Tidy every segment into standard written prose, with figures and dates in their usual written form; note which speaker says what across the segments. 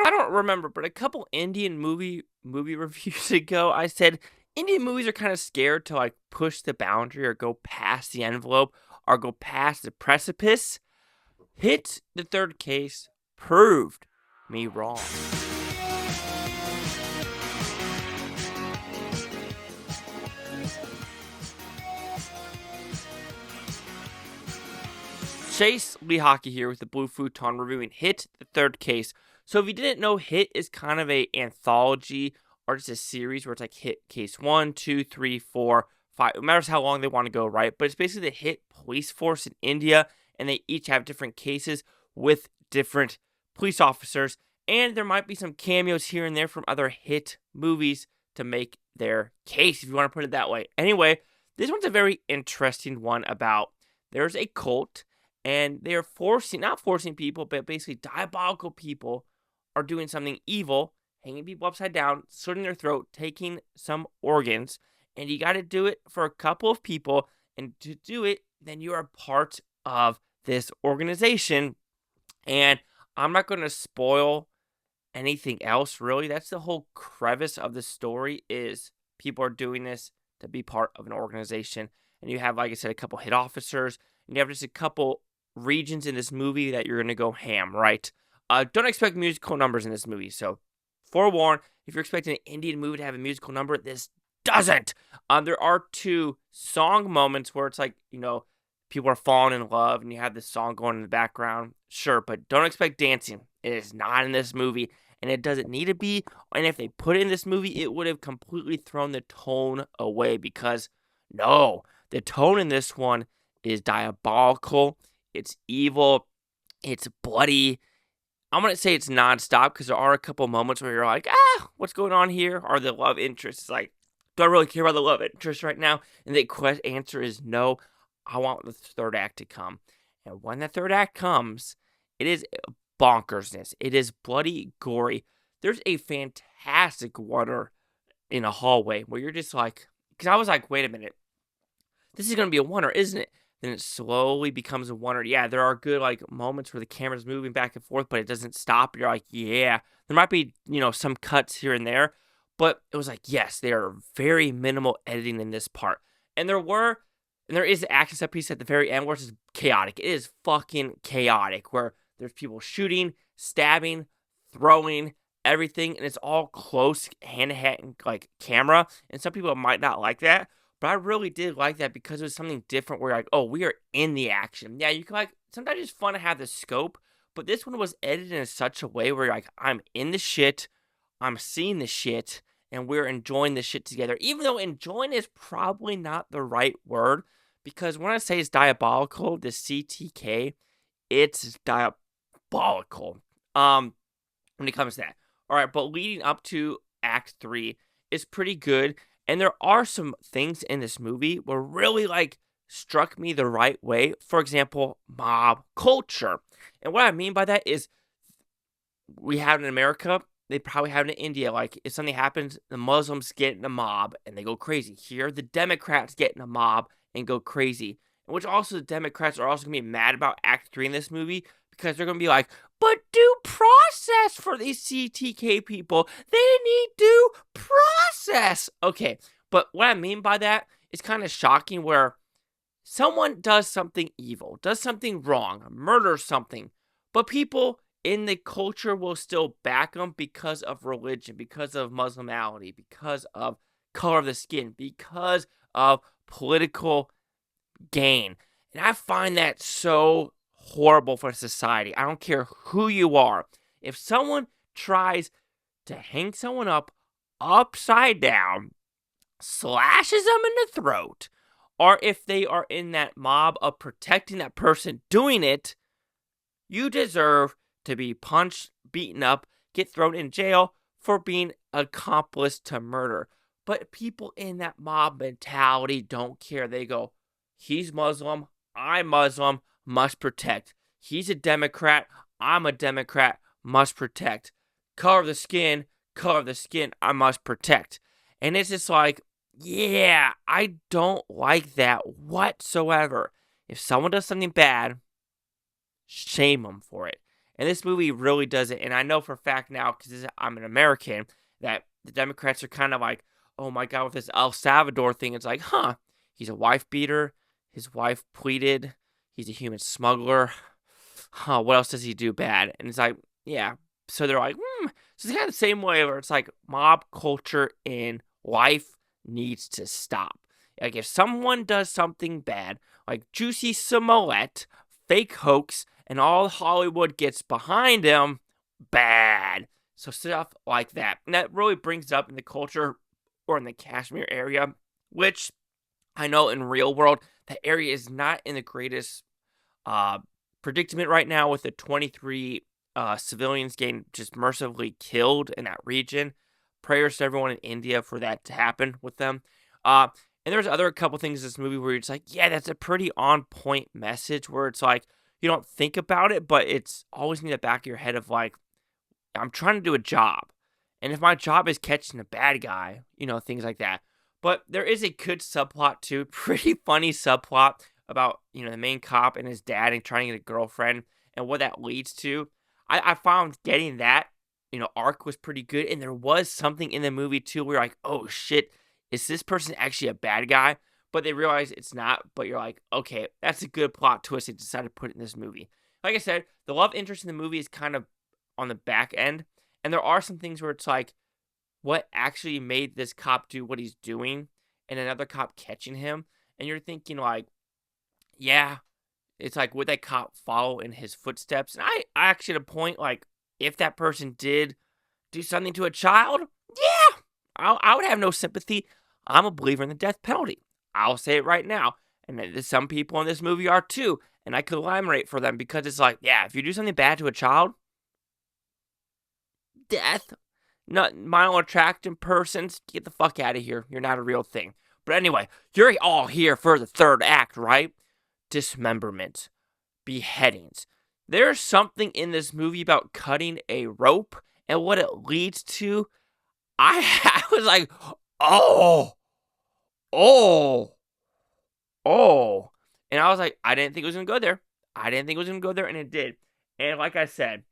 Speaker 1: I don't remember, but a couple Indian movie reviews ago, I said Indian movies are kind of scared to like push the boundary or go past the envelope or go past the precipice. Hit the third case proved me wrong. Chase Lee Hockey here with the Blue Futon reviewing Hit the Third Case. So if you didn't know, Hit is kind of a anthology or just a series where it's like Hit Case 1, 2, 3, 4, 5. It matters how long they want to go, right? But it's basically the Hit police force in India, and they each have different cases with different police officers. And there might be some cameos here and there from other Hit movies to make their case, if you want to put it that way. Anyway, this one's a very interesting one about there's a cult and they're not forcing people, but basically diabolical people are doing something evil, hanging people upside down, slitting their throat, taking some organs, and you got to do it for a couple of people, and to do it, then you are part of this organization, and I'm not going to spoil anything else, really. That's the whole crevice of the story, is people are doing this to be part of an organization, and you have, like I said, a couple hit officers, and you have just a couple regions in this movie that you're going to go ham, right? Don't expect musical numbers in this movie. So, forewarn, if you're expecting an Indian movie to have a musical number, this doesn't. There are two song moments where it's like, people are falling in love and you have this song going in the background. Sure, but don't expect dancing. It is not in this movie, and it doesn't need to be. And if they put it in this movie, it would have completely thrown the tone away, because, no, the tone in this one is diabolical. It's evil. It's bloody. I'm going to say it's nonstop, because there are a couple moments where you're like, what's going on here? Are the love interests like, do I really care about the love interest right now? And the answer is no. I want the third act to come. And when the third act comes, it is bonkersness. It is bloody, gory. There's a fantastic water in a hallway where you're just like, because I was like, wait a minute. This is going to be a wonder, isn't it? Then it slowly becomes a wonder. Yeah, there are good moments where the camera's moving back and forth, but it doesn't stop. You're like, yeah. There might be, some cuts here and there, but it was like, yes, they are very minimal editing in this part. And there is an action set piece at the very end where it's chaotic. It is fucking chaotic, where there's people shooting, stabbing, throwing, everything, and it's all close, hand-to-hand, camera. And some people might not like that. But I really did like that, because it was something different where you're like, oh, we are in the action. Yeah, you can sometimes it's fun to have the scope, but this one was edited in such a way where you're like, I'm in the shit, I'm seeing the shit, and we're enjoying the shit together. Even though enjoying is probably not the right word, because when I say it's diabolical, the CTK, it's diabolical. When it comes to that. All right, but leading up to Act 3 is pretty good. And there are some things in this movie where really struck me the right way. For example, mob culture. And what I mean by that is, we have it in America, they probably have it in India. If something happens, the Muslims get in a mob and they go crazy. Here, the Democrats get in a mob and go crazy. And which also the Democrats are also going to be mad about Act 3 in this movie, because they're going to be like, but due process for these CTK people. They need due process. Okay, but what I mean by that is kind of shocking, where someone does something evil, does something wrong, murders something, but people in the culture will still back them because of religion, because of Muslimality, because of color of the skin, because of political gain. And I find that so horrible for society. I don't care who you are. If someone tries to hang someone up upside down, slashes them in the throat, or if they are in that mob of protecting that person doing it, you deserve to be punched, beaten up, get thrown in jail for being accomplice to murder. But people in that mob mentality don't care. They go, he's Muslim, I'm Muslim, must protect. He's a Democrat, I'm a Democrat, must protect. Color of the skin, I must protect. And it's just like, yeah, I don't like that whatsoever. If someone does something bad, shame them for it. And this movie really does it. And I know for a fact now, because I'm an American, that the Democrats are kind of like, oh my God, with this El Salvador thing, it's like, he's a wife beater. His wife pleaded. He's a human smuggler. What else does he do bad? And it's like, yeah. So they're like, So it's kind of the same way where it's like mob culture in life needs to stop. Like if someone does something bad, like Juicy Smollett, fake hoax, and all Hollywood gets behind him, bad. So stuff like that. And that really brings up in the culture or in the Kashmir area, which I know in real world, that area is not in the greatest predicament right now with the 23 civilians getting just mercifully killed in that region. Prayers to everyone in India for that to happen with them. And there's other couple things in this movie where it's like, yeah, that's a pretty on point message where it's like, you don't think about it, but it's always in the back of your head of like, I'm trying to do a job. And if my job is catching a bad guy, things like that. But there is a good subplot too, pretty funny subplot about, the main cop and his dad and trying to get a girlfriend and what that leads to. I found getting that, arc was pretty good. And there was something in the movie too where you're like, oh shit, is this person actually a bad guy? But they realize it's not, but you're like, okay, that's a good plot twist they decided to put in this movie. Like I said, the love interest in the movie is kind of on the back end. And there are some things where it's like, what actually made this cop do what he's doing and another cop catching him? And you're thinking like, yeah, it's like, would that cop follow in his footsteps? And I actually at a point, like, if that person did do something to a child, yeah, I would have no sympathy. I'm a believer in the death penalty. I'll say it right now. And some people in this movie are too. And I could elaborate for them because it's like, yeah, if you do something bad to a child, death. Not mile attracting persons, get the fuck out of here. You're not a real thing. But anyway, you're all here for the third act, right? Dismemberment. Beheadings. There's something in this movie about cutting a rope and what it leads to. I was like, oh. And I was like, I didn't think it was going to go there. And it did. And like I said,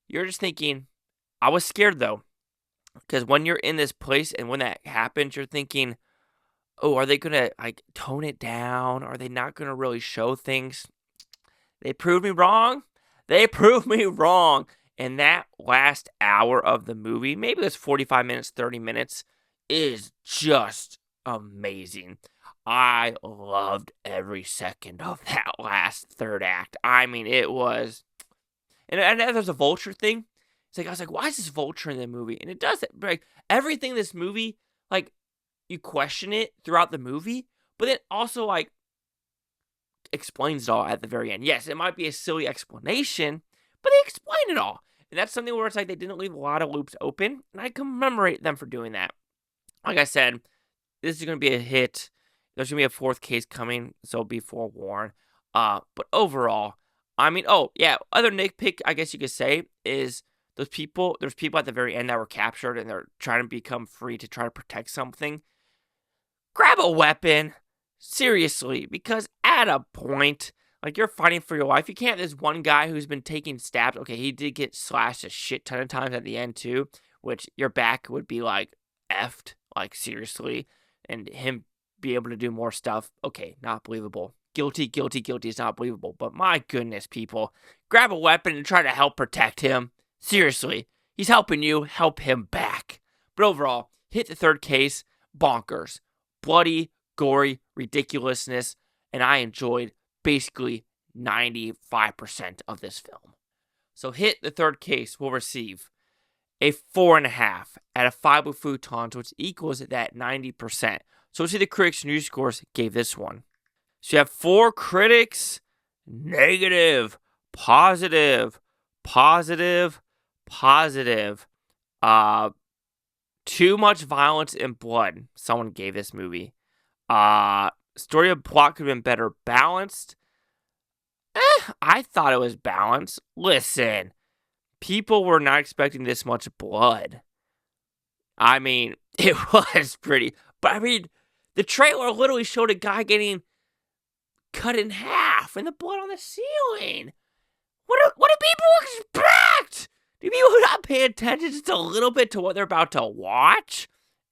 Speaker 1: you're just thinking, I was scared though. Because when you're in this place and when that happens, you're thinking, oh, are they going to like tone it down? Are they not going to really show things? They proved me wrong. And that last hour of the movie, maybe it's 45 minutes, 30 minutes, is just amazing. I loved every second of that last third act. I mean, it was... And there's a vulture thing. It's like, I was like, why is this vulture in the movie? And it does it. Like, everything in this movie, like, you question it throughout the movie, but it also, like, explains it all at the very end. Yes, it might be a silly explanation, but they explain it all. And that's something where it's like they didn't leave a lot of loops open, and I commemorate them for doing that. Like I said, this is going to be a hit. There's going to be a fourth case coming, so be forewarned. But overall, I mean, other nitpick, I guess you could say, is... there's people at the very end that were captured and they're trying to become free to try to protect something. Grab a weapon. Seriously. Because at a point, like you're fighting for your life. You can't have this one guy who's been taking stabs. Okay, he did get slashed a shit ton of times at the end too. Which your back would be like effed. Like seriously. And him be able to do more stuff. Okay, not believable. Guilty is not believable. But my goodness, people. Grab a weapon and try to help protect him. Seriously, he's helping you, help him back. But overall, hit the third case, bonkers. Bloody, gory, ridiculousness, and I enjoyed basically 95% of this film. So hit the third case will receive a 4.5 out of 5 with Futon, which equals that 90%. So let's see the critics' news scores gave this one. So you have 4 critics, negative, positive, too much violence and blood, someone gave this movie. Story of plot could have been better balanced. I thought it was balanced. Listen, people were not expecting this much blood. I mean, it was pretty, but I mean, the trailer literally showed a guy getting cut in half and the blood on the ceiling. What do people expect? Do people not pay attention just a little bit to what they're about to watch?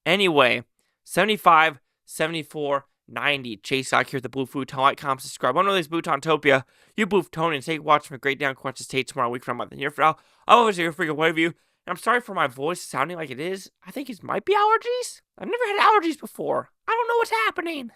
Speaker 1: Anyway, 75, 74, 90. Chase out here at the Blue Futon. Like, comment, subscribe. I know this Bhutontopia. You Bhuftonians, take watch from a great down Quenches State tomorrow week from a year from now. I'm always here for your way of you. And I'm sorry for my voice sounding like it is. I think it might be allergies. I've never had allergies before. I don't know what's happening.